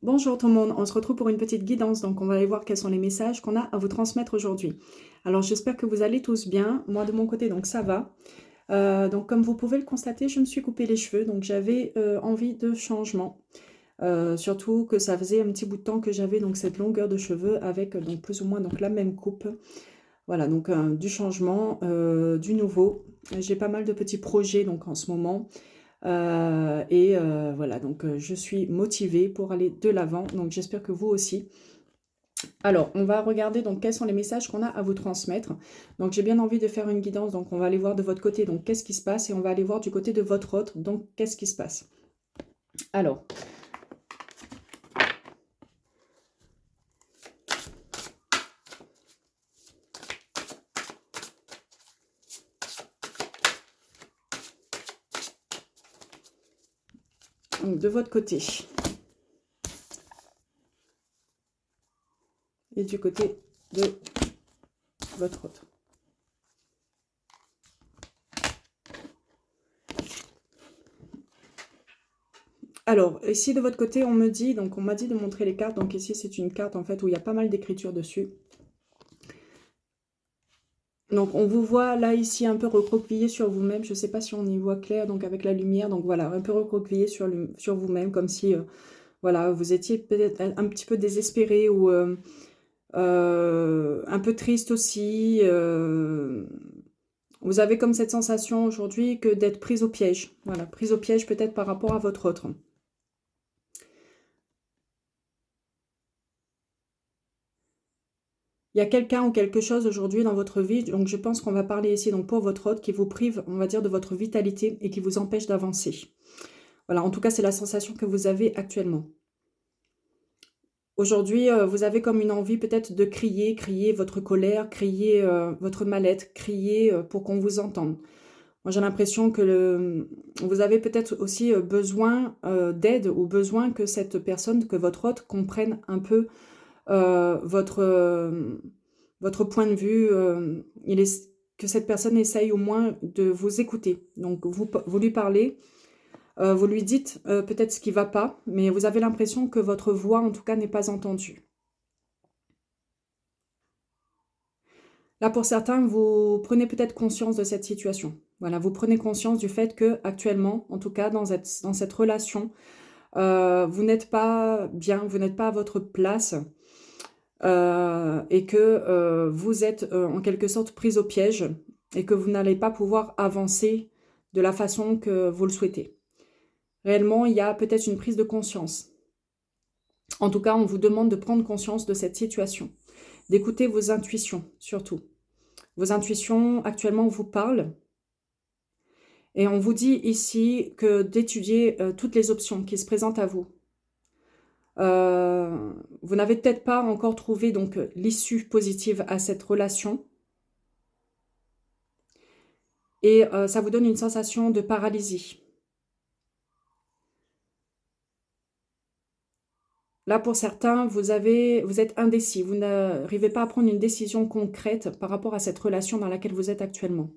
Bonjour tout le monde, on se retrouve pour une petite guidance, donc on va aller voir quels sont les messages qu'on a à vous transmettre aujourd'hui. Alors j'espère que vous allez tous bien, moi de mon côté donc ça va. Donc comme vous pouvez le constater, je me suis coupé les cheveux, donc j'avais envie de changement. Surtout que ça faisait un petit bout de temps que j'avais donc cette longueur de cheveux avec donc plus ou moins donc la même coupe. Voilà, donc du changement, du nouveau. J'ai pas mal de petits projets donc en ce moment. Voilà, donc je suis motivée pour aller de l'avant, donc j'espère que vous aussi. Alors, on va regarder donc quels sont les messages qu'on a à vous transmettre. Donc j'ai bien envie de faire une guidance, donc on va aller voir de votre côté, donc qu'est-ce qui se passe, et on va aller voir du côté de votre autre, donc qu'est-ce qui se passe. Alors, donc, de votre côté, et du côté de votre autre. Alors, ici de votre côté, on me dit, donc on m'a dit de montrer les cartes, donc ici c'est une carte en fait où il y a pas mal d'écriture dessus. Donc on vous voit là ici un peu recroquevillé sur vous-même, je ne sais pas si on y voit clair, donc avec la lumière, donc voilà, un peu recroquevillé sur vous-même, comme si voilà, vous étiez peut-être un petit peu désespéré ou un peu triste aussi. Vous avez comme cette sensation aujourd'hui que d'être prise au piège, voilà, prise au piège peut-être par rapport à votre autre. Il y a quelqu'un ou quelque chose aujourd'hui dans votre vie, donc je pense qu'on va parler ici donc pour votre autre, qui vous prive, on va dire, de votre vitalité et qui vous empêche d'avancer. Voilà, en tout cas, c'est la sensation que vous avez actuellement. Aujourd'hui, vous avez comme une envie peut-être de crier, crier votre colère, crier votre mal-être, crier pour qu'on vous entende. Moi, j'ai l'impression que vous avez peut-être aussi besoin d'aide ou besoin que cette personne, que votre hôte comprenne un peu votre point de vue. Que cette personne essaye au moins de vous écouter. Donc, vous lui parlez. Vous lui dites peut-être ce qui ne va pas, mais vous avez l'impression que votre voix, en tout cas, n'est pas entendue. Là, pour certains, vous prenez peut-être conscience de cette situation. Voilà, vous prenez conscience du fait que actuellement, en tout cas, dans cette relation, vous n'êtes pas bien, vous n'êtes pas à votre place et que vous êtes en quelque sorte prise au piège et que vous n'allez pas pouvoir avancer de la façon que vous le souhaitez. Réellement, il y a peut-être une prise de conscience. En tout cas, on vous demande de prendre conscience de cette situation, d'écouter vos intuitions surtout. Vos intuitions actuellement vous parlent et on vous dit ici que d'étudier toutes les options qui se présentent à vous. Vous n'avez peut-être pas encore trouvé donc l'issue positive à cette relation et ça vous donne une sensation de paralysie. Là, pour certains, vous êtes indécis, vous n'arrivez pas à prendre une décision concrète par rapport à cette relation dans laquelle vous êtes actuellement.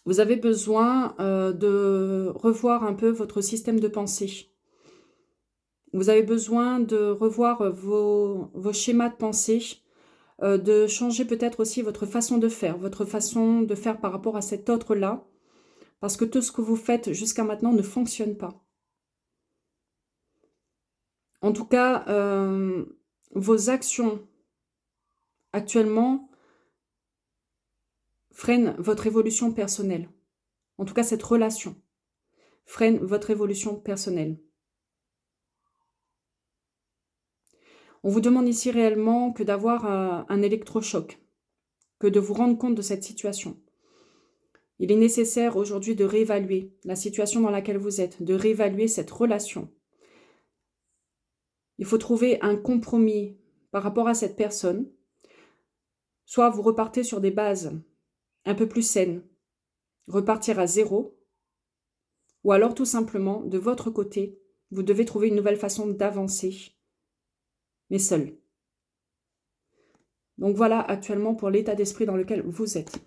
Vous avez besoin de revoir un peu votre système de pensée. Vous avez besoin de revoir vos schémas de pensée, de changer peut-être aussi votre façon de faire par rapport à cet autre-là, parce que tout ce que vous faites jusqu'à maintenant ne fonctionne pas. En tout cas, vos actions actuellement freinent votre évolution personnelle. En tout cas, cette relation freine votre évolution personnelle. On vous demande ici réellement que d'avoir un électrochoc, que de vous rendre compte de cette situation. Il est nécessaire aujourd'hui de réévaluer la situation dans laquelle vous êtes, de réévaluer cette relation. Il faut trouver un compromis par rapport à cette personne. Soit vous repartez sur des bases un peu plus saines, repartir à zéro, ou alors tout simplement, de votre côté, vous devez trouver une nouvelle façon d'avancer, mais seul. Donc voilà actuellement pour l'état d'esprit dans lequel vous êtes.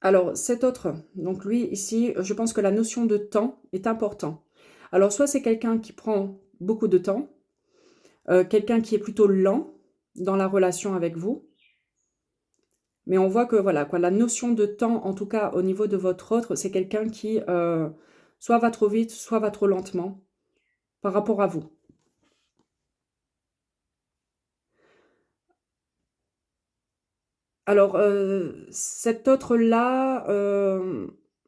Alors, cet autre, donc lui, ici, je pense que la notion de temps est importante. Alors, soit c'est quelqu'un qui prend beaucoup de temps, quelqu'un qui est plutôt lent dans la relation avec vous, mais on voit que voilà, quoi, la notion de temps, en tout cas au niveau de votre autre, c'est quelqu'un qui soit va trop vite, soit va trop lentement par rapport à vous. Alors, cet autre-là,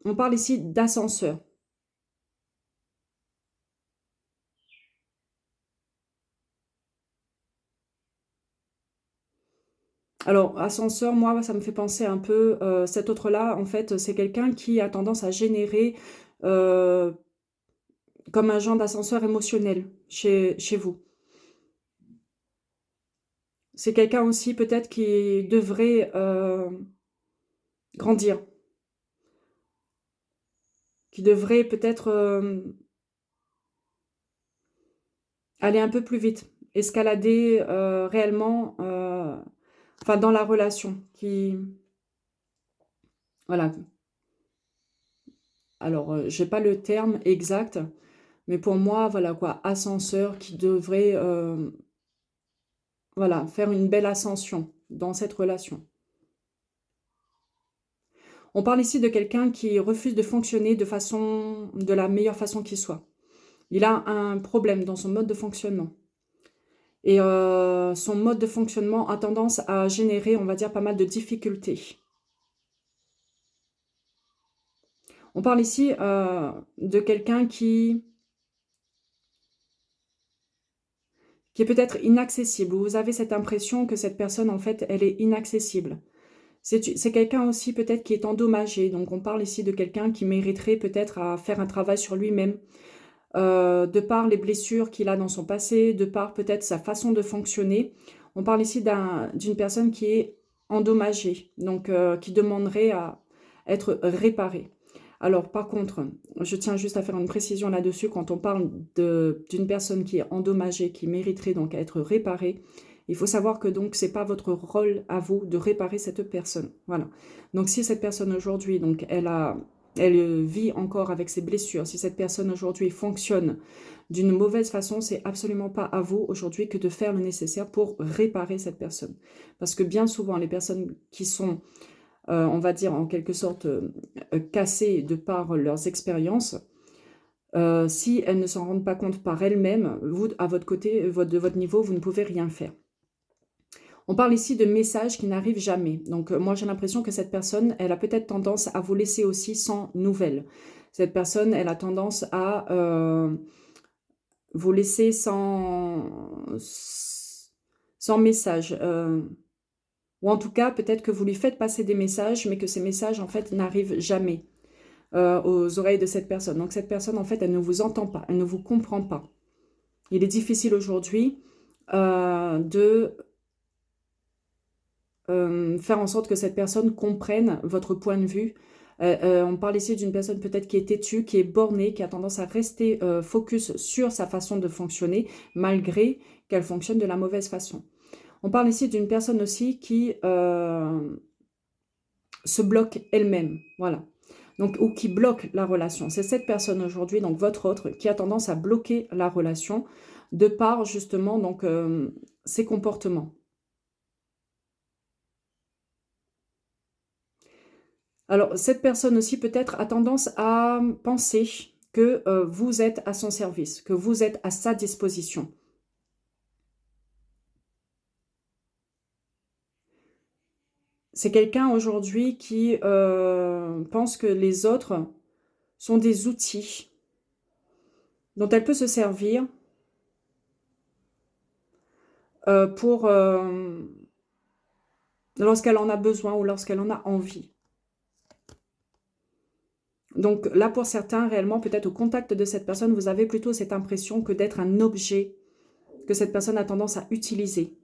on parle ici d'ascenseur. Alors, ascenseur, moi, ça me fait penser un peu, cet autre-là, en fait, c'est quelqu'un qui a tendance à générer, heu, comme un genre d'ascenseur émotionnel chez vous. C'est quelqu'un aussi peut-être qui devrait, grandir, qui devrait peut-être, aller un peu plus vite, escalader, réellement, enfin dans la relation, qui voilà. Alors, j'ai pas le terme exact, mais pour moi, voilà quoi, ascenseur qui devrait, voilà, faire une belle ascension dans cette relation. On parle ici de quelqu'un qui refuse de fonctionner de la meilleure façon qui soit. Il a un problème dans son mode de fonctionnement et son mode de fonctionnement a tendance à générer, on va dire, pas mal de difficultés. On parle ici, de quelqu'un qui est peut-être inaccessible, où vous avez cette impression que cette personne, en fait, elle est inaccessible. C'est quelqu'un aussi peut-être qui est endommagé, donc on parle ici de quelqu'un qui mériterait peut-être à faire un travail sur lui-même, de par les blessures qu'il a dans son passé, de par peut-être sa façon de fonctionner. On parle ici d'une personne qui est endommagée, donc qui demanderait à être réparée. Alors par contre, je tiens juste à faire une précision là-dessus, quand on parle d'une personne qui est endommagée, qui mériterait donc à être réparée, il faut savoir que donc c'est pas votre rôle à vous de réparer cette personne. Voilà. Donc si cette personne aujourd'hui, donc elle vit encore avec ses blessures, si cette personne aujourd'hui fonctionne d'une mauvaise façon, c'est absolument pas à vous aujourd'hui que de faire le nécessaire pour réparer cette personne. Parce que bien souvent, les personnes qui sont, on va dire en quelque sorte, cassées de par leurs expériences, si elles ne s'en rendent pas compte par elles-mêmes, vous, à votre côté, de votre niveau, vous ne pouvez rien faire. On parle ici de messages qui n'arrivent jamais. Donc, moi, j'ai l'impression que cette personne, elle a peut-être tendance à vous laisser aussi sans nouvelles. Cette personne, elle a tendance à vous laisser sans message. Ou en tout cas, peut-être que vous lui faites passer des messages, mais que ces messages, en fait, n'arrivent jamais aux oreilles de cette personne. Donc, cette personne, en fait, elle ne vous entend pas, elle ne vous comprend pas. Il est difficile aujourd'hui de faire en sorte que cette personne comprenne votre point de vue. On parle ici d'une personne peut-être qui est têtue, qui est bornée, qui a tendance à rester focus sur sa façon de fonctionner, malgré qu'elle fonctionne de la mauvaise façon. On parle ici d'une personne aussi qui se bloque elle-même, voilà. Donc, ou qui bloque la relation. C'est cette personne aujourd'hui, donc votre autre, qui a tendance à bloquer la relation de par justement donc ses comportements. Alors, cette personne aussi peut-être a tendance à penser que vous êtes à son service, que vous êtes à sa disposition. C'est quelqu'un aujourd'hui qui pense que les autres sont des outils dont elle peut se servir pour lorsqu'elle en a besoin ou lorsqu'elle en a envie. Donc là, pour certains, réellement, peut-être au contact de cette personne, vous avez plutôt cette impression que d'être un objet que cette personne a tendance à utiliser.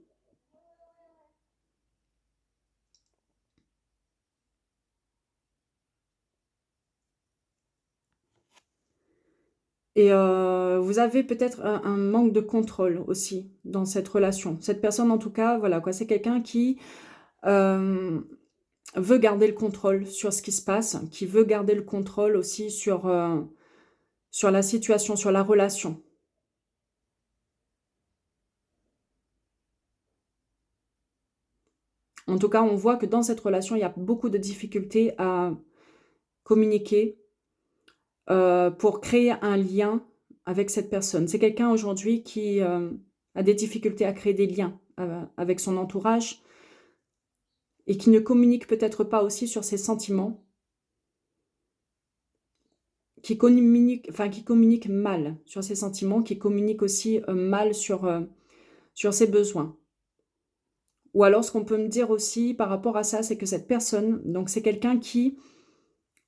Et vous avez peut-être un manque de contrôle aussi dans cette relation. Cette personne, en tout cas, voilà quoi, c'est quelqu'un qui veut garder le contrôle sur ce qui se passe, qui veut garder le contrôle aussi sur la situation, sur la relation. En tout cas, on voit que dans cette relation, il y a beaucoup de difficultés à communiquer, pour créer un lien avec cette personne. C'est quelqu'un aujourd'hui qui, a des difficultés à créer des liens, avec son entourage et qui ne communique peut-être pas aussi sur ses sentiments, qui communique mal sur ses sentiments, qui communique aussi, mal sur ses besoins. Ou alors ce qu'on peut me dire aussi par rapport à ça, c'est que cette personne, donc c'est quelqu'un qui,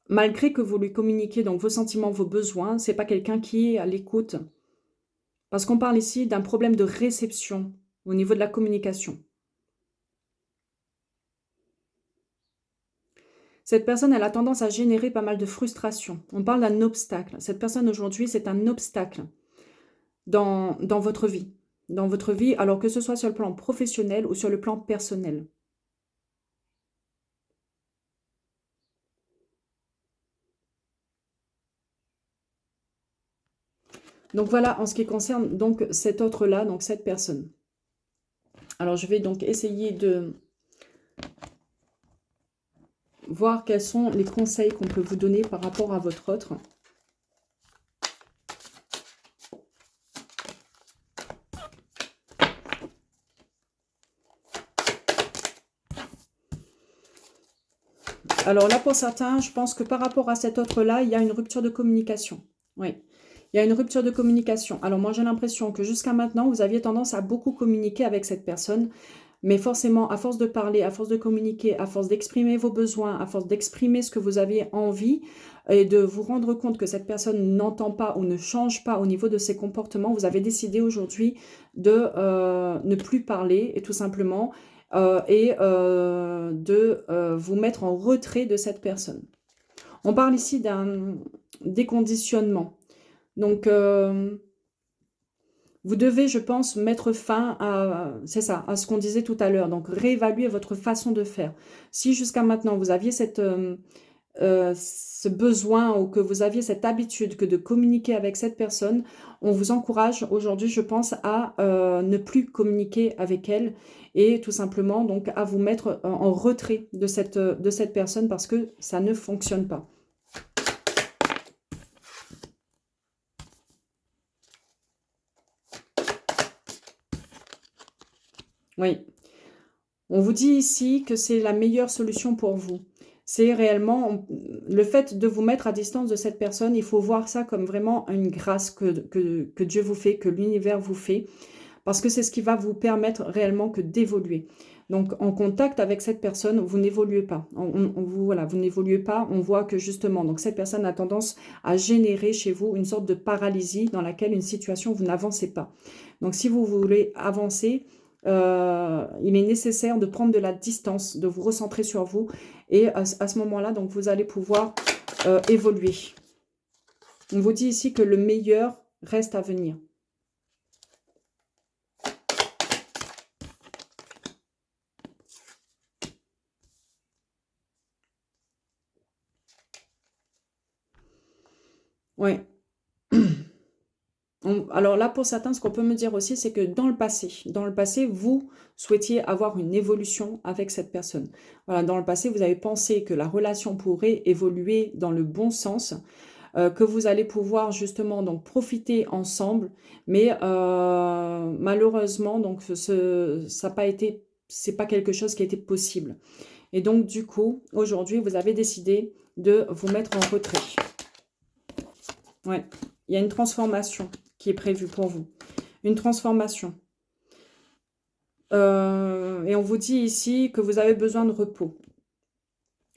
malgré que vous lui communiquiez donc vos sentiments, vos besoins, c'est pas quelqu'un qui est à l'écoute. Parce qu'on parle ici d'un problème de réception au niveau de la communication. Cette personne, elle a tendance à générer pas mal de frustration. On parle d'un obstacle. Cette personne aujourd'hui, c'est un obstacle dans votre vie. Dans votre vie, alors que ce soit sur le plan professionnel ou sur le plan personnel. Donc voilà, en ce qui concerne donc cet autre-là, donc cette personne. Alors je vais donc essayer de voir quels sont les conseils qu'on peut vous donner par rapport à votre autre. Alors là, pour certains, je pense que par rapport à cet autre-là, il y a une rupture de communication. Oui, il y a une rupture de communication. Alors moi, j'ai l'impression que jusqu'à maintenant, vous aviez tendance à beaucoup communiquer avec cette personne. Mais forcément, à force de parler, à force de communiquer, à force d'exprimer vos besoins, à force d'exprimer ce que vous aviez envie et de vous rendre compte que cette personne n'entend pas ou ne change pas au niveau de ses comportements, vous avez décidé aujourd'hui de ne plus parler et tout simplement de vous mettre en retrait de cette personne. On parle ici d'un déconditionnement. Donc, vous devez, je pense, mettre fin à, c'est ça, à ce qu'on disait tout à l'heure. Donc, réévaluer votre façon de faire. Si jusqu'à maintenant, vous aviez ce besoin ou que vous aviez cette habitude que de communiquer avec cette personne, on vous encourage aujourd'hui, je pense, à ne plus communiquer avec elle et tout simplement donc à vous mettre en retrait de cette personne parce que ça ne fonctionne pas. Oui. On vous dit ici que c'est la meilleure solution pour vous. C'est réellement le fait de vous mettre à distance de cette personne. Il faut voir ça comme vraiment une grâce que Dieu vous fait, que l'univers vous fait. Parce que c'est ce qui va vous permettre réellement que d'évoluer. Donc, en contact avec cette personne, vous n'évoluez pas. Voilà, vous n'évoluez pas. On voit que justement, donc cette personne a tendance à générer chez vous une sorte de paralysie dans laquelle une situation, vous n'avancez pas. Donc, si vous voulez avancer, il est nécessaire de prendre de la distance, de vous recentrer sur vous. Et à ce moment-là, donc vous allez pouvoir évoluer. On vous dit ici que le meilleur reste à venir. Ouais. Alors là, pour certains, ce qu'on peut me dire aussi, c'est que dans le passé, vous souhaitiez avoir une évolution avec cette personne. Voilà, dans le passé, vous avez pensé que la relation pourrait évoluer dans le bon sens, que vous allez pouvoir justement donc profiter ensemble, mais malheureusement, donc ça n'a pas été, c'est pas quelque chose qui a été possible. Et donc du coup, aujourd'hui, vous avez décidé de vous mettre en retrait. Ouais, il y a une transformation qui est prévue pour vous. Une transformation. Et on vous dit ici que vous avez besoin de repos.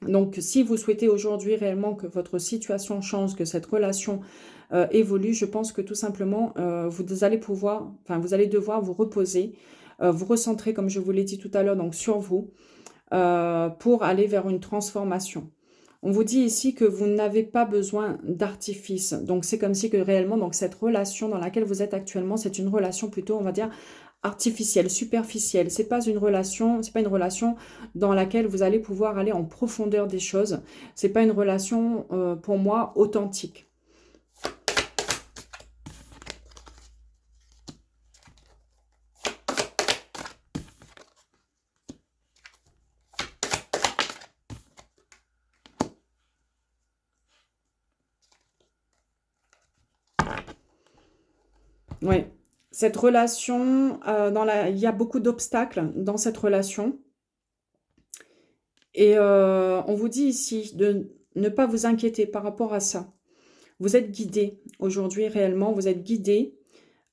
Donc, si vous souhaitez aujourd'hui réellement que votre situation change, que cette relation évolue, je pense que tout simplement, vous allez devoir vous reposer, vous recentrer, comme je vous l'ai dit tout à l'heure, donc sur vous, pour aller vers une transformation. On vous dit ici que vous n'avez pas besoin d'artifice. Donc, c'est comme si que réellement, donc cette relation dans laquelle vous êtes actuellement, c'est une relation plutôt, on va dire, artificielle, superficielle. C'est pas une relation dans laquelle vous allez pouvoir aller en profondeur des choses. C'est pas une relation, pour moi, authentique. Oui, cette relation, il y a beaucoup d'obstacles dans cette relation. Et on vous dit ici de ne pas vous inquiéter par rapport à ça. Vous êtes guidé aujourd'hui réellement, vous êtes guidé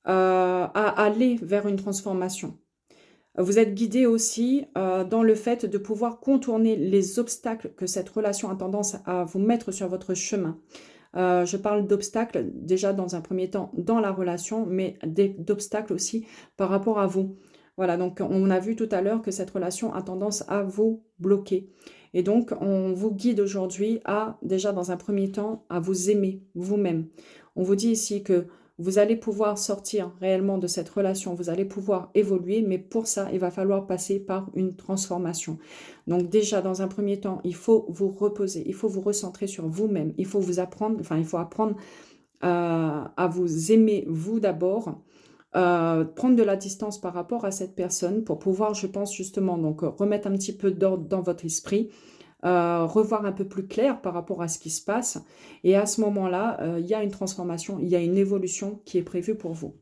à aller vers une transformation. Vous êtes guidé aussi dans le fait de pouvoir contourner les obstacles que cette relation a tendance à vous mettre sur votre chemin. Je parle d'obstacles déjà dans un premier temps dans la relation, mais d'obstacles aussi par rapport à vous. Voilà, donc on a vu tout à l'heure que cette relation a tendance à vous bloquer. Et donc, on vous guide aujourd'hui à, déjà dans un premier temps, à vous aimer vous-même. On vous dit ici que vous allez pouvoir sortir réellement de cette relation, vous allez pouvoir évoluer, mais pour ça, il va falloir passer par une transformation. Donc déjà, dans un premier temps, il faut vous reposer, il faut vous recentrer sur vous-même, il faut vous apprendre, enfin, il faut apprendre à vous aimer vous d'abord, prendre de la distance par rapport à cette personne pour pouvoir, je pense justement, donc remettre un petit peu d'ordre dans votre esprit, revoir un peu plus clair par rapport à ce qui se passe. Et à ce moment-là, il y a une transformation, il y a une évolution qui est prévue pour vous.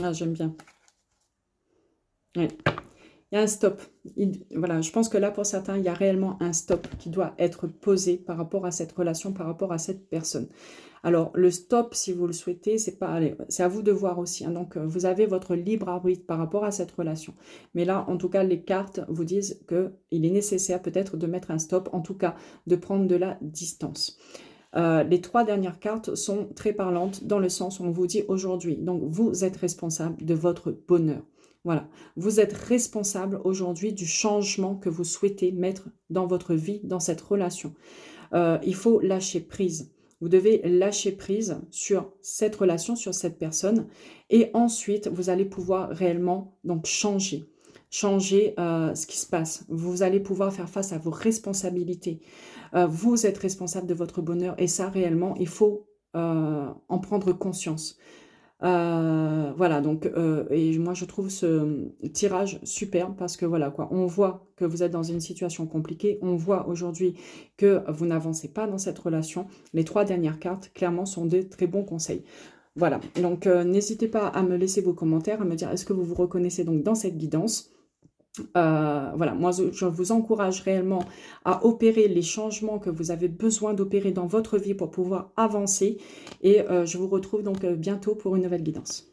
Ah, j'aime bien. Oui. Il y a un stop. Voilà, je pense que là, pour certains, il y a réellement un stop qui doit être posé par rapport à cette relation, par rapport à cette personne. Alors, le stop, si vous le souhaitez, c'est pas, allez, c'est à vous de voir aussi, hein. Donc, vous avez votre libre arbitre par rapport à cette relation. Mais là, en tout cas, les cartes vous disent qu'il est nécessaire peut-être de mettre un stop, en tout cas, de prendre de la distance. Les 3 dernières cartes sont très parlantes dans le sens où on vous dit aujourd'hui, donc vous êtes responsable de votre bonheur. Voilà, vous êtes responsable aujourd'hui du changement que vous souhaitez mettre dans votre vie, dans cette relation. Il faut lâcher prise. Vous devez lâcher prise sur cette relation, sur cette personne. Et ensuite, vous allez pouvoir réellement donc changer ce qui se passe. Vous allez pouvoir faire face à vos responsabilités. Vous êtes responsable de votre bonheur. Et ça, réellement, il faut en prendre conscience. Voilà, donc et moi je trouve ce tirage superbe parce que voilà quoi, on voit que vous êtes dans une situation compliquée, on voit aujourd'hui que vous n'avancez pas dans cette relation. Les 3 dernières cartes, clairement, sont des très bons conseils. Voilà, donc n'hésitez pas à me laisser vos commentaires, à me dire est-ce que vous vous reconnaissez donc dans cette guidance. Voilà, moi je vous encourage réellement à opérer les changements que vous avez besoin d'opérer dans votre vie pour pouvoir avancer et je vous retrouve donc bientôt pour une nouvelle guidance.